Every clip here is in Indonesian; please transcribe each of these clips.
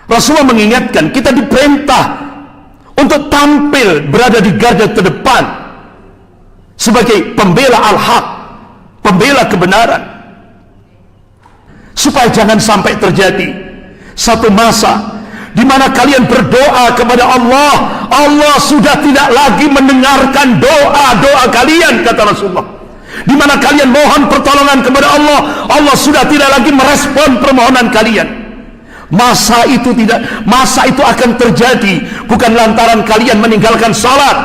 Rasulullah mengingatkan kita diperintah untuk tampil berada di garda terdepan sebagai pembela al-haq, pembela kebenaran, supaya jangan sampai terjadi satu masa di mana kalian berdoa kepada Allah, Allah sudah tidak lagi mendengarkan doa-doa kalian, kata Rasulullah. Di mana kalian mohon pertolongan kepada Allah, Allah sudah tidak lagi merespon permohonan kalian. Masa itu akan terjadi bukan lantaran kalian meninggalkan salat,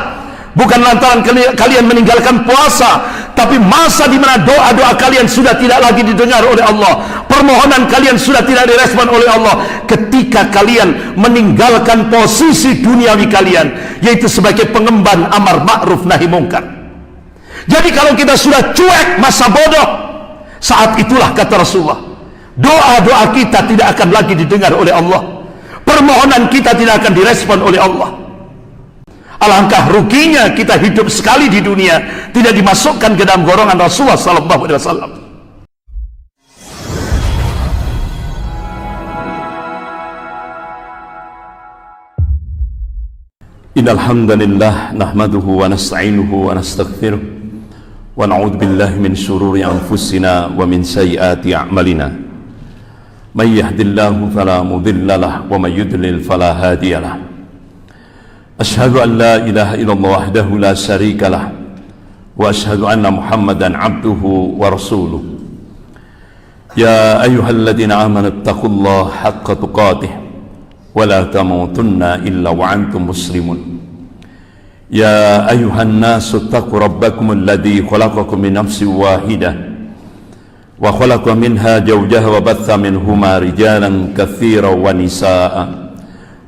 bukan lantaran kalian meninggalkan puasa, tapi masa di mana doa-doa kalian sudah tidak lagi didengar oleh Allah, permohonan kalian sudah tidak direspon oleh Allah, ketika kalian meninggalkan posisi duniawi kalian, yaitu sebagai pengemban amar ma'ruf nahi mungkar. Jadi kalau kita sudah cuek masa bodoh, saat itulah kata Rasulullah, doa-doa kita tidak akan lagi didengar oleh Allah, permohonan kita tidak akan direspon oleh Allah. Alangkah ruginya kita hidup sekali di dunia tidak dimasukkan ke dalam golongan Rasulullah sallallahu alaihi wasallam. Innal hamdalillah nahmaduhu wa nasta'inuhu wa nastaghfiruh wa na'udzu billahi min shururi anfusina wa min sayyiati a'malina. May yahdihillahu fala mudilla lahu wa may yudlil fala hadiya lahu. Asyhadu an la ilaha illallah wahdahu la syarika lah wa asyhadu anna Muhammadan abduhu wa rasuluh. Ya ayyuhalladzina amanu taqullaha haqqa tuqatih wa la tamutunna illa wa antum muslimun. Ya ayyuhan nasu taqu rabbakumul ladzi khalaqakum min nafsin wahidah wa khalaqa minha zawjaha wa batha minhuma rijalan katsiran wa nisaa'a.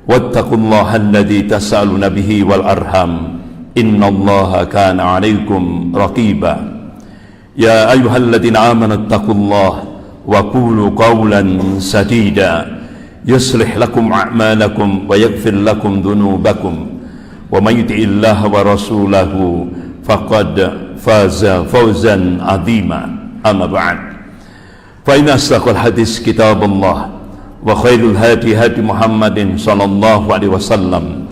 Wattaqullaha alladzi tas'aluna bihi wal arham innallaha kana 'alaikum raqiba. Ya ayyuhalladzina amanu taqullaha wa qulu qawlan sadida yuslih lakum a'malakum wa yaghfir lakum dhunubakum wa may yuti'illaha wa rasulahu faqad faza fawzan 'azima. Amma ba'd. Fa inna asdaqal hadis kitabullah wa khairul hadi hadi Muhammadin sallallahu alaihi wasallam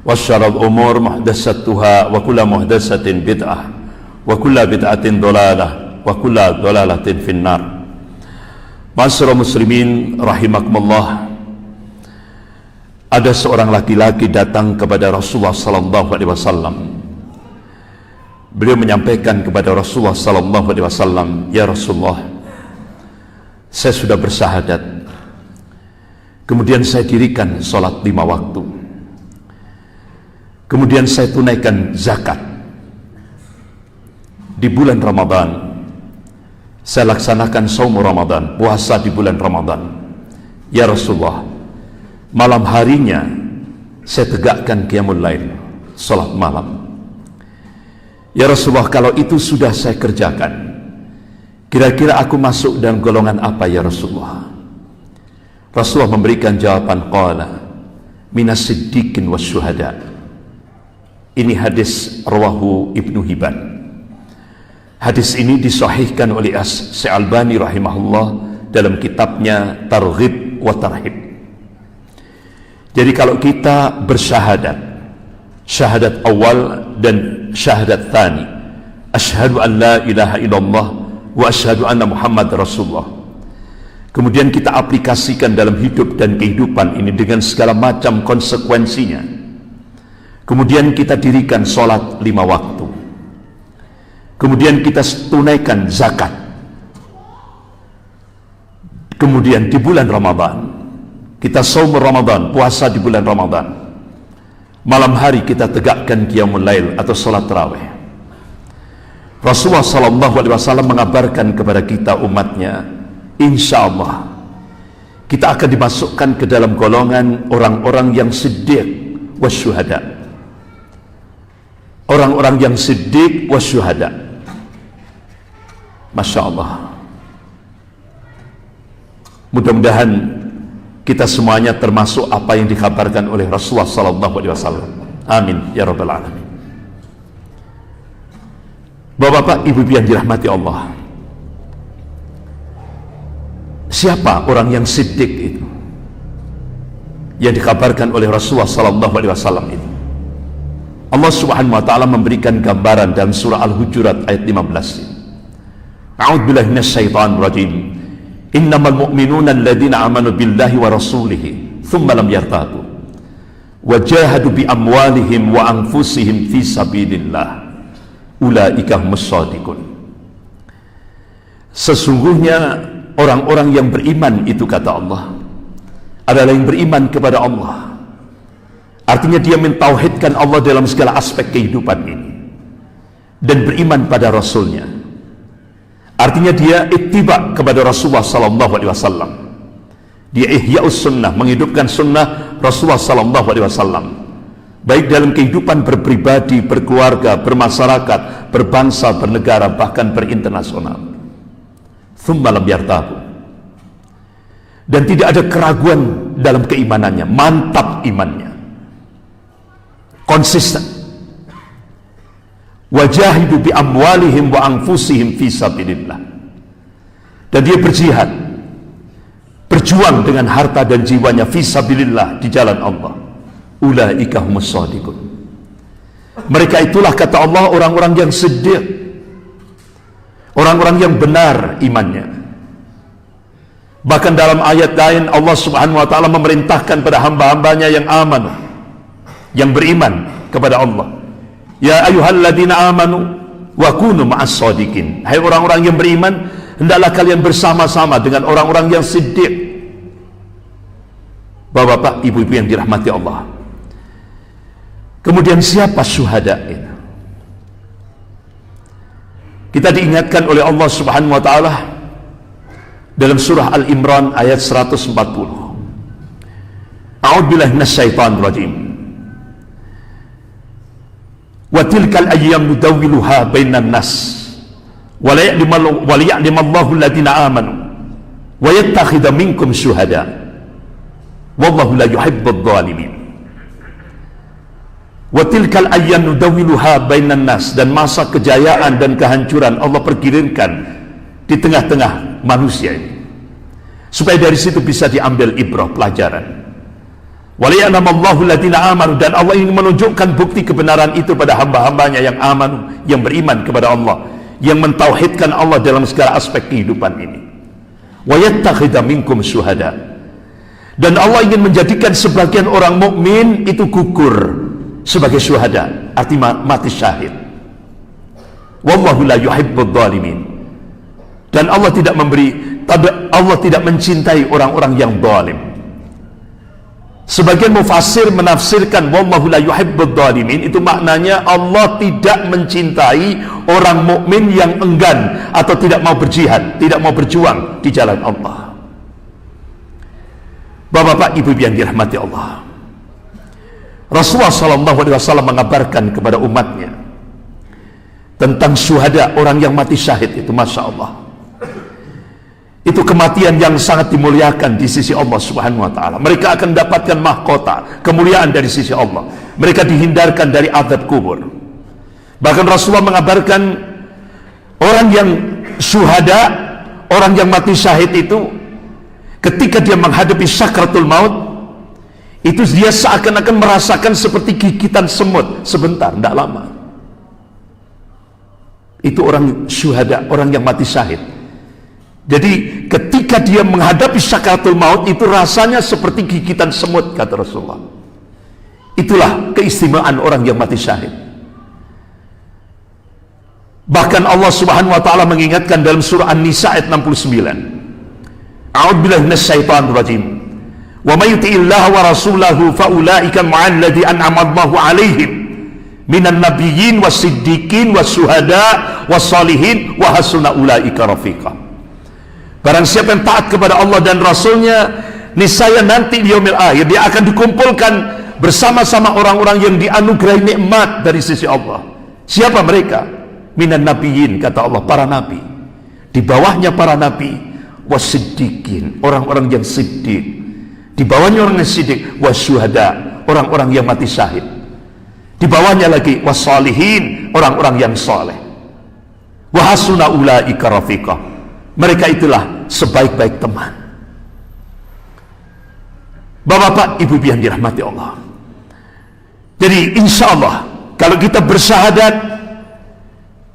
wa syarrul umur muhdatsatuha wa kullu muhdatsatin bid'ah wa kullu bid'atin dhalalah wa kullu dhalalatin finnar. Ma'asyiral muslimin rahimakumullah, ada seorang laki-laki datang kepada Rasulullah sallallahu alaihi wasallam. Beliau menyampaikan kepada Rasulullah sallallahu alaihi wasallam, "Ya Rasulullah, saya sudah bersyahadat. Kemudian saya dirikan sholat 5 waktu. Kemudian saya tunaikan zakat. Di bulan Ramadan, saya laksanakan saum Ramadan, puasa di bulan Ramadan. Ya Rasulullah, malam harinya saya tegakkan qiyamul lail, sholat malam. Ya Rasulullah, kalau itu sudah saya kerjakan, kira-kira aku masuk dalam golongan apa ya Rasulullah?" Rasulullah memberikan jawaban, qala minas siddiqin wasyuhada. Ini hadis rawahu Ibnu Hibban. Hadis ini disahihkan oleh As-Albani rahimahullah dalam kitabnya Targhib wa Tarhib. Jadi kalau kita bersyahadat, syahadat awal dan syahadat tsani, asyhadu an la ilaha illallah wa asyhadu anna Muhammad Rasulullah, kemudian kita aplikasikan dalam hidup dan kehidupan ini dengan segala macam konsekuensinya. Kemudian kita dirikan sholat 5 waktu. Kemudian kita tunaikan zakat. Kemudian di bulan Ramadan, kita saum Ramadan, puasa di bulan Ramadan. Malam hari kita tegakkan qiyamul lail atau sholat tarawih. Rasulullah sallallahu alaihi wasallam mengabarkan kepada kita umatnya, insya Allah kita akan dimasukkan ke dalam golongan orang-orang yang siddiq wasyuhada. Orang-orang yang siddiq wasyuhada. Masya Allah. Mudah-mudahan kita semuanya termasuk apa yang dikabarkan oleh Rasulullah sallallahu alaihi wasallam. Amin ya rabbal alamin. Bapak-bapak, ibu-ibu yang dirahmati Allah, siapa orang yang siddiq itu? yang dikabarkan oleh Rasulullah sallallahu alaihi wasallam itu. Allah Subhanahu wa taala memberikan gambaran dalam surah Al-Hujurat ayat 15. A'udzubillahi minasyaitonir rajim. Innamal mu'minuna alladziina amanu billahi wa rasulihi tsumma lam yartabu wa jahadu bi amwalihim wa anfusihim fi sabilillah. Ulaika humus shadiqun. Sesungguhnya orang-orang yang beriman itu, kata Allah, adalah yang beriman kepada Allah. Artinya dia mentauhidkan Allah dalam segala aspek kehidupan ini dan beriman pada Rasulnya. Artinya dia ittiba kepada Rasulullah sallallahu alaihi wasallam. Dia ihya'us sunnah, menghidupkan sunnah Rasulullah sallallahu alaihi wasallam, baik dalam kehidupan berpribadi, berkeluarga, bermasyarakat, berbangsa, bernegara, bahkan berinternasional. Tsumma lam yartabu. Dan tidak ada keraguan dalam keimanannya, mantap imannya, konsisten. Wajahidu bi amwalihim wa anfusihim fi sabilillah. Dan dia berjihad, berjuang dengan harta dan jiwanya fi sabilillah, di jalan Allah. Ulaika humus shadiqun. Mereka itulah, kata Allah, orang-orang yang siddiq, orang-orang yang benar imannya. Bahkan dalam ayat lain Allah Subhanahu wa taala memerintahkan pada hamba-hambanya yang aman, yang beriman kepada Allah, ya ayyuhalladzina amanu wa kunu ma'as shadiqin. Hai orang-orang yang beriman, hendaklah kalian bersama-sama dengan orang-orang yang siddiq. Bapak-bapak, ibu-ibu yang dirahmati Allah. Kemudian siapa syuhada itu? Kita diingatkan oleh Allah Subhanahu wa taala dalam surah Al-Imran ayat 140. A'udzubillahi minasyaitonir rajim. Wa tilkal ayyam nudawwiluha bainan nas wa la ya'lamallahu alladziina amanu wa yattakhidha minkum syuhada wallahu la yuhibbudz dzalimin. Wa tilkal ayyam nudawwiluha bainan nas, dan masa kejayaan dan kehancuran Allah pergilirkan di tengah-tengah manusia ini, supaya dari situ bisa diambil ibrah, pelajaran. Waliya'lamallahu alladziina amanu, dan Allah ingin menunjukkan bukti kebenaran itu pada hamba-hambanya yang amanu, yang beriman kepada Allah, yang mentauhidkan Allah dalam segala aspek kehidupan ini. Wa yattakhidha minkum syuhada, dan Allah ingin menjadikan sebagian orang mukmin itu gugur sebagai syuhada, artinya mati syahid. Wallahu la yuhibbudz dzalimin, dan Allah tidak mencintai orang-orang yang zalim. Sebagian mufassir menafsirkan wallahu la yuhibbudz dzalimin, itu maknanya Allah tidak mencintai orang mukmin yang enggan atau tidak mau berjihad, tidak mau berjuang di jalan Allah. Bapak-bapak, ibu-ibu yang dirahmati Allah, Rasulullah sallallahu alaihi wasallam mengabarkan kepada umatnya tentang syuhada, orang yang mati syahid itu, masya Allah, itu kematian yang sangat dimuliakan di sisi Allah Subhanahu wa taala. Mereka akan mendapatkan mahkota, kemuliaan dari sisi Allah. Mereka dihindarkan dari azab kubur. Bahkan Rasulullah mengabarkan orang yang syuhada, orang yang mati syahid itu, ketika dia menghadapi sakratul maut, itu dia seakan-akan merasakan seperti gigitan semut sebentar, tidak lama. Itu orang syuhada, orang yang mati syahid. Jadi ketika dia menghadapi sakratul maut, itu rasanya seperti gigitan semut, kata Rasulullah. Itulah keistimewaan orang yang mati syahid. Bahkan Allah Subhanahu wa taala mengingatkan dalam surah An-Nisa ayat 69. A'udzubillahi minasyaitonir rajim. Wa may yuti'illaha wa rasulahu fa ulaika ma'al ladzina an'ama Allahu 'alaihim minan nabiyyin was-siddiqin was-syuhada was-shalihin wa hasuna ulaika rafiqa. Barang siapa yang taat kepada Allah dan Rasulnya, niscaya nanti di yaumil akhir dia akan dikumpulkan bersama-sama orang-orang yang dianugerahi nikmat dari sisi Allah. Siapa mereka? Minan nabiyyin, kata Allah, para nabi. Di bawahnya para nabi, was-siddiqin, orang-orang yang siddiq. Di bawahnya orang yang siddiq, was-syuhada, orang-orang yang mati syahid. Di bawahnya lagi was-shalihin, orang-orang yang saleh. Wa hasuna ulaika rafiqa. Mereka itulah sebaik-baik teman. Bapak-bapak, ibu-ibu yang dirahmati Allah. Jadi insya Allah kalau kita bersyahadat,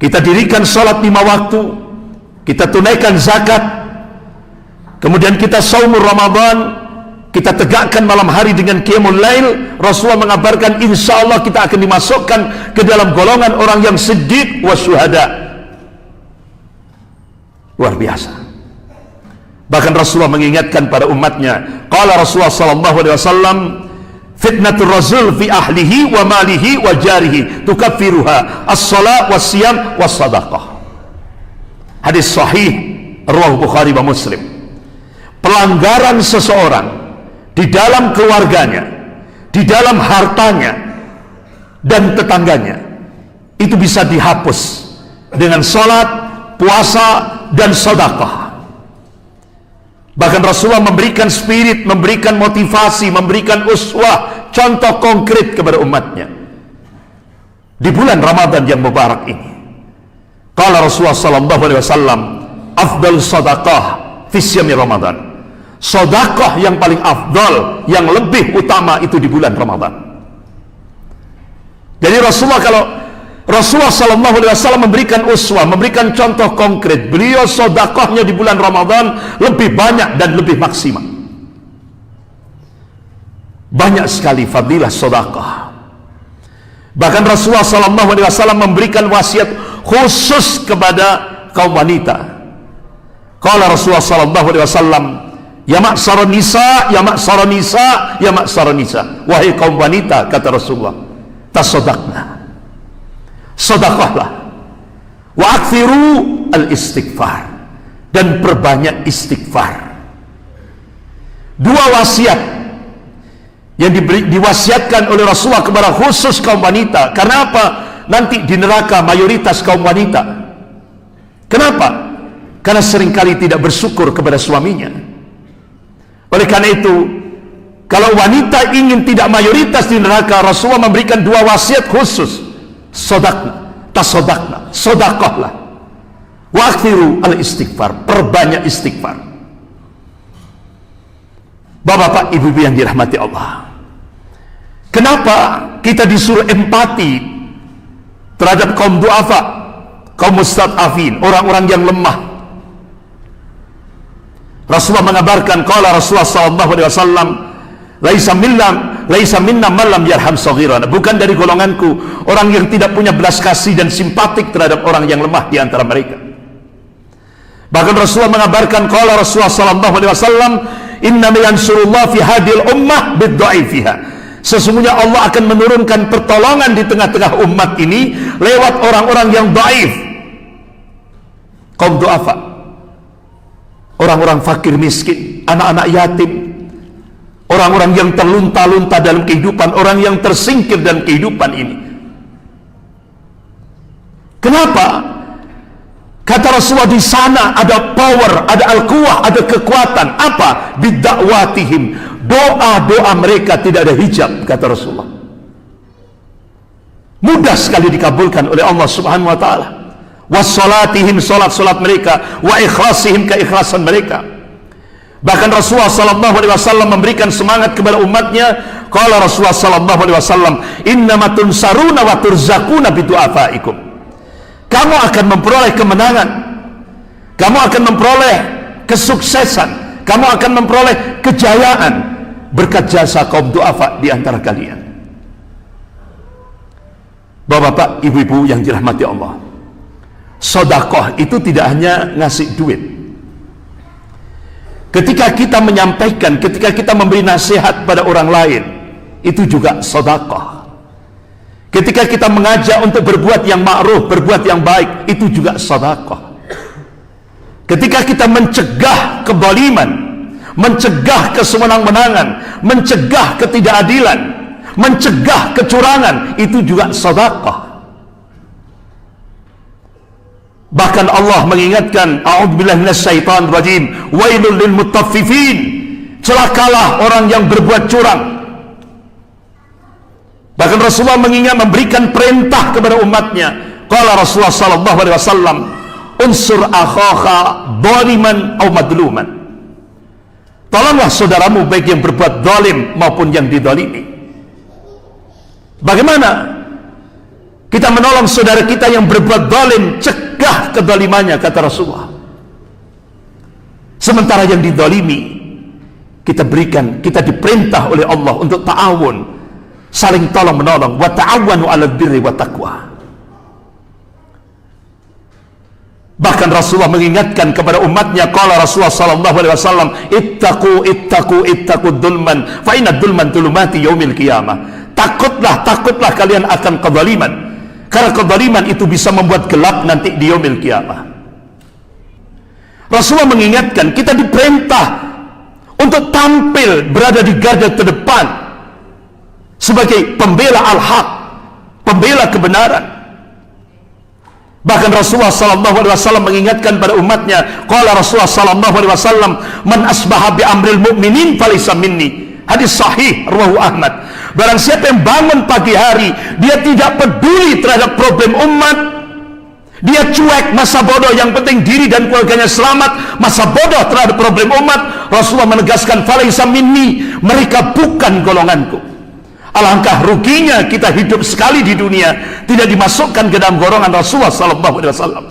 kita dirikan sholat 5 waktu, kita tunaikan zakat, kemudian kita saumur Ramadan, kita tegakkan malam hari dengan qiyamul lail, Rasulullah mengabarkan insya Allah kita akan dimasukkan ke dalam golongan orang yang siddiq wa syuhada. Luar biasa. Bahkan Rasulullah mengingatkan pada umatnya, qala Rasulullah sallallahu alaihi wasallam, fitnatur rasul fi ahlihi wa malihi wa jarihi tukaffiruha as-shalah was-siyam was-sadaqah. Hadis sahih riwayat Bukhari wa Muslim. Pelanggaran seseorang di dalam keluarganya, di dalam hartanya dan tetangganya itu bisa dihapus dengan salat, puasa dan sedekah. Bahkan Rasulullah memberikan spirit, memberikan motivasi, memberikan uswah, contoh konkret kepada umatnya di bulan Ramadan yang mubarak ini. Qala Rasulullah sallallahu alaihi wasallam, afdal sadaqah fi syahri Ramadan. Sedekah yang paling afdal, yang lebih utama itu di bulan Ramadan. Jadi Rasulullah sallallahu alaihi wasallam memberikan uswah, memberikan contoh konkret. Beliau sedekahnya di bulan Ramadan lebih banyak dan lebih maksimal. Banyak sekali fadilah sedekah. Bahkan Rasulullah sallallahu alaihi wasallam memberikan wasiat khusus kepada kaum wanita. Qala Rasulullah sallallahu alaihi wasallam, ya ma'syaron nisa, ya ma'syaron nisa, ya ma'syaron nisa. Wahai kaum wanita, kata Rasulullah, tasaddaqna, sedekahlah, wa aktsiru al-istighfar, dan perbanyak istighfar. Dua wasiat yang diwasiatkan oleh Rasulullah kepada khusus kaum wanita. Karena apa? Nanti di neraka mayoritas kaum wanita. Kenapa? Karena seringkali tidak bersyukur kepada suaminya. Oleh karena itu, kalau wanita ingin tidak mayoritas di neraka, Rasulullah memberikan dua wasiat khusus. Sodakna, tasodakna, sodakahlah, wa akhiru al-istighfar, perbanyak istighfar. Bapak-bapak, ibu-ibu yang dirahmati Allah, kenapa kita disuruh empati terhadap kaum du'afa, kaum mustad'afin, orang-orang yang lemah? Rasulullah mengabarkan, qala Rasulullah sallallahu alaihi wasallam, laisa minna man lam yarham saghirana. Bukan dari golonganku orang yang tidak punya belas kasih dan simpatik terhadap orang yang lemah di antara mereka. Bahkan Rasulullah mengabarkan, qala Rasulullah sallallahu alaihi wasallam, inna yansurullah fi hadil ummah bid-dha'ifiha. Sesungguhnya Allah akan menurunkan pertolongan di tengah-tengah umat ini lewat orang-orang yang dhaif, kaum du'afa, orang-orang fakir miskin, anak-anak yatim, orang-orang yang terlunta-lunta dalam kehidupan, orang yang tersingkir dalam kehidupan ini. Kenapa? Kata Rasulullah, di sana ada power, ada al-quwah, ada kekuatan. Apa? Bidakwatihim, doa-doa mereka tidak ada hijab, kata Rasulullah. Mudah sekali dikabulkan oleh Allah Subhanahu wa taala. Wassalatihim, salat-salat mereka, wa ikhlasihim, keikhlasan mereka. Bahkan Rasulullah sallallahu alaihi wasallam memberikan semangat kepada umatnya. Qala Rasulullah sallallahu alaihi wasallam, innama tunsaruna wa turzaquna bidu'afaikum. Kamu akan memperoleh kemenangan, kamu akan memperoleh kesuksesan, kamu akan memperoleh kejayaan berkat jasa kaum du'afa di antara kalian. Bapak-bapak, ibu-ibu yang dirahmati Allah, sedekah itu tidak hanya ngasih duit. Ketika kita menyampaikan, ketika kita memberi nasihat pada orang lain, itu juga sedekah. Ketika kita mengajak untuk berbuat yang ma'ruf, berbuat yang baik, itu juga sedekah. Ketika kita mencegah kezaliman, mencegah kesewenang-wenangan, mencegah ketidakadilan, mencegah kecurangan, itu juga sedekah. Bahkan Allah mengingatkan, a'udzubillahi minasyaitonir rajim, wailul lil mutaffifin, celakalah orang yang berbuat curang. Bahkan Rasulullah memberikan perintah kepada umatnya. Qala Rasulullah sallallahu alaihi wasallam, unsur akhaka dhaliman aw madluman. Tolonglah saudaramu baik yang berbuat zalim maupun yang dizalimi. Bagaimana kita menolong saudara kita yang berbuat zalim? Cegah kezalimannya, kata Rasulullah. Sementara yang dizalimi kita berikan, kita diperintah oleh Allah untuk ta'awun, saling tolong menolong, wa ta'awanu 'alal birri wa taqwa. Bahkan Rasulullah mengingatkan kepada umatnya, qala Rasulullah sallallahu alaihi wasallam, ittaqu dzulman fa inna dzulman dzulumati yaumil qiyamah. Takutlah kalian akan kezaliman, karena kezaliman itu bisa membuat gelap nanti di yaumil qiyamah. Rasulullah mengingatkan kita diperintah untuk tampil berada di garda terdepan sebagai pembela al-haq, pembela kebenaran. Bahkan Rasulullah sallallahu alaihi wasallam mengingatkan pada umatnya, qala Rasulullah sallallahu alaihi wasallam, man asbaha bi amril mu'minin falaysa minni. Hadis sahih rawahu Ahmad. Barang siapa yang bangun pagi hari, dia tidak peduli terhadap problem umat, dia cuek, masa bodoh, yang penting diri dan keluarganya selamat, masa bodoh terhadap problem umat, Rasulullah menegaskan, falaysa minni, mereka bukan golonganku. Alangkah ruginya kita hidup sekali di dunia tidak dimasukkan ke dalam golongan Rasulullah sallallahu alaihi wasallam.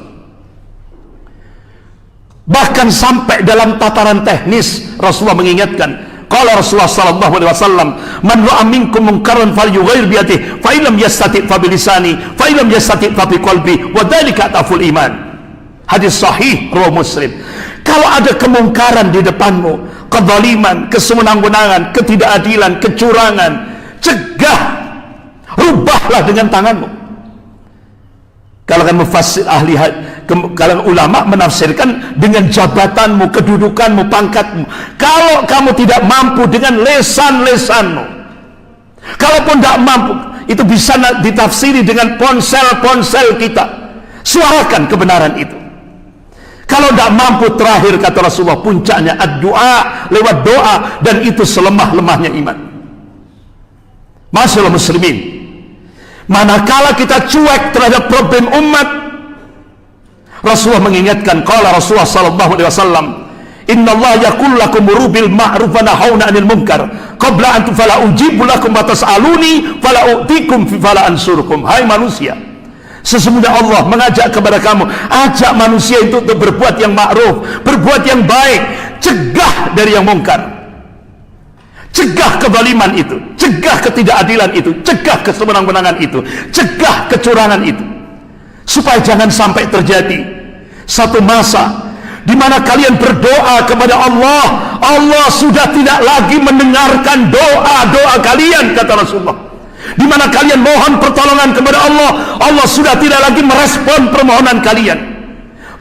Bahkan sampai dalam tataran teknis Rasulullah mengingatkan, qala Rasulullah sallallahu alaihi wasallam, man ra'a minkum munkaran falyughayyir bi yadihi, fa illam yastati' fa bi lisani, fa illam yastati' fa bi qalbi, wa dzalika ataful iman. Hadis sahih riwayat Muslim. Kalau ada kemungkaran di depanmu, kezaliman, kesewenang-wenangan, ketidakadilan, kecurangan, cegah, rubahlah dengan tanganmu. Kalangan mufassir ahli, kalangan ulama menafsirkan dengan jabatanmu, kedudukanmu, pangkatmu. Kalau kamu tidak mampu dengan lesan-lesanmu, kalaupun tidak mampu, itu bisa ditafsiri dengan ponsel-ponsel kita. Suarakan kebenaran itu. Kalau tidak mampu, terakhir kata Rasulullah, puncaknya ad-doa, lewat doa, dan itu selemah-lemahnya iman. Masyaallah muslimin, manakala kita cuek terhadap problem umat, Rasulullah mengingatkan, qala Rasulullah sallallahu alaihi wasallam, innallaha yaqul lakum muru bil ma'ruf wa nahawna 'anil munkar qabla an fala ujibu lakum wa tas'aluni fala u'tikum fala ansurukum. Hai manusia, sesungguhnya Allah mengajak kepada kamu, ajak manusia itu untuk berbuat yang ma'ruf, berbuat yang baik, cegah dari yang mungkar, cegah kezaliman itu, cegah ketidakadilan itu, cegah kesewenang-wenangan itu, cegah kecurangan itu, supaya jangan sampai terjadi satu masa di mana kalian berdoa kepada Allah, Allah sudah tidak lagi mendengarkan doa-doa kalian, kata Rasulullah. Di mana kalian mohon pertolongan kepada Allah, Allah sudah tidak lagi merespon permohonan kalian.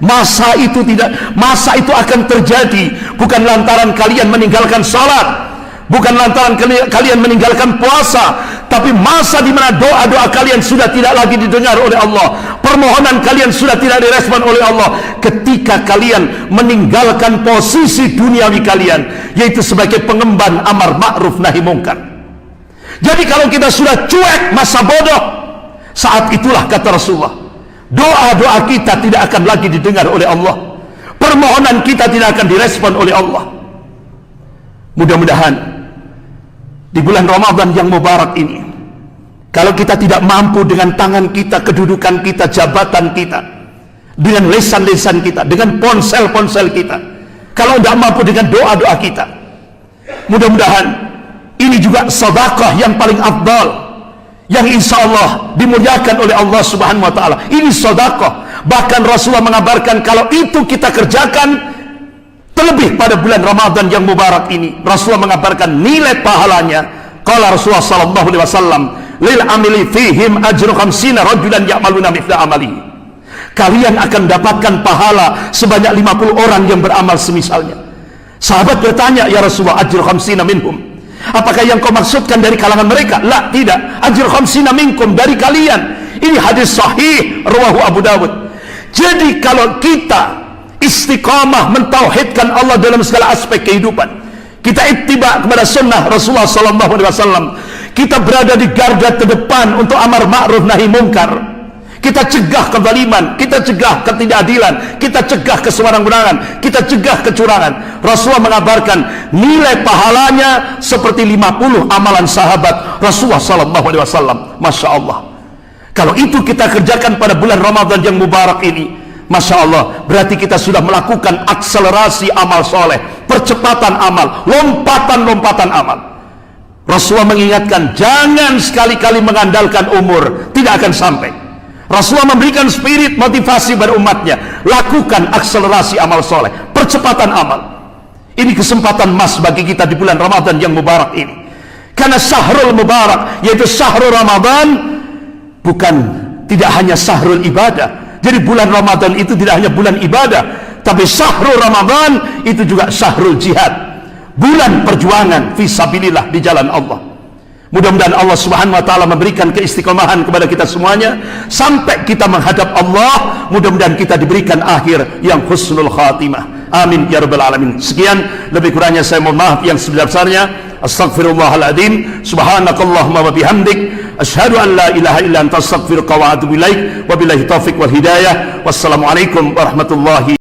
Masa itu akan terjadi bukan lantaran kalian meninggalkan salat, bukan lantaran kalian meninggalkan puasa, tapi masa di mana doa-doa kalian sudah tidak lagi didengar oleh Allah, permohonan kalian sudah tidak direspon oleh Allah, ketika kalian meninggalkan posisi duniawi kalian, yaitu sebagai pengemban amar ma'ruf nahi mungkar. Jadi kalau kita sudah cuek, masa bodoh, saat itulah kata Rasulullah, doa-doa kita tidak akan lagi didengar oleh Allah, permohonan kita tidak akan direspon oleh Allah. Mudah-mudahan di bulan Ramadan yang mubarak ini, kalau kita tidak mampu dengan tangan kita, kedudukan kita, jabatan kita, dengan lesan-lesan kita, dengan ponsel-ponsel kita, kalau tidak mampu dengan doa-doa kita, mudah-mudahan ini juga sedekah yang paling afdal, yang insya Allah dimuliakan oleh Allah subhanahu wa ta'ala. Ini sedekah. Bahkan Rasulullah mengabarkan kalau itu kita kerjakan, terlebih pada bulan Ramadan yang mubarak ini, Rasulullah mengabarkan nilai pahalanya. Qala Rasulullah sallallahu alaihi wasallam, lil amili fihim ajru 50 rajulan ya'maluna mithla amalihi. Kalian akan dapatkan pahala sebanyak 50 orang yang beramal semisalnya. Sahabat bertanya, ya Rasulullah, ajru 50 minhum, apakah yang kau maksudkan dari kalangan mereka? La, tidak. Ajru 50 minkum, dari kalian. Ini hadis sahih rawahu Abu Dawud. Jadi kalau kita istiqamah mentauhidkan Allah dalam segala aspek kehidupan, kita ittiba kepada sunnah Rasulullah SAW, kita berada di garda terdepan untuk amar ma'ruf nahi mungkar, Kita cegah kezaliman, kita cegah ketidakadilan, kita cegah kesembarangan, kita cegah kecurangan. Rasulullah mengabarkan nilai pahalanya seperti 50 amalan sahabat Rasulullah sallallahu alaihi wasallam. Masya Allah. Kalau itu kita kerjakan pada bulan Ramadan yang mubarak ini, Masya Allah, berarti kita sudah melakukan akselerasi amal soleh, percepatan amal, lompatan-lompatan amal. Rasulullah mengingatkan, jangan sekali-kali mengandalkan umur, tidak akan sampai. Rasulullah memberikan spirit motivasi pada umatnya, lakukan akselerasi amal soleh, percepatan amal. Ini kesempatan emas bagi kita di bulan Ramadan yang mubarak ini. Karena syahrul mubarak, yaitu syahrul Ramadan, bukan tidak hanya syahrul ibadah. Jadi bulan Ramadan itu tidak hanya bulan ibadah, tapi syahrul Ramadan itu juga syahrul jihad, bulan perjuangan fisabilillah di jalan Allah. Mudah-mudahan Allah subhanahu wa ta'ala memberikan keistiqomahan kepada kita semuanya sampai kita menghadap Allah. Mudah-mudahan kita diberikan akhir yang husnul khatimah. Amin ya rabbal alamin. Sekian, lebih kurangnya saya mohon maaf yang sebesar-besarnya. Astaghfirullahaladzim. Subhanakallahumma wa bihamdik, asyhadu an la ilaha illa anta astaghfiruka wa atubu ilaik. Wabillahi taufiq wal hidayah. Wassalamualaikum warahmatullahi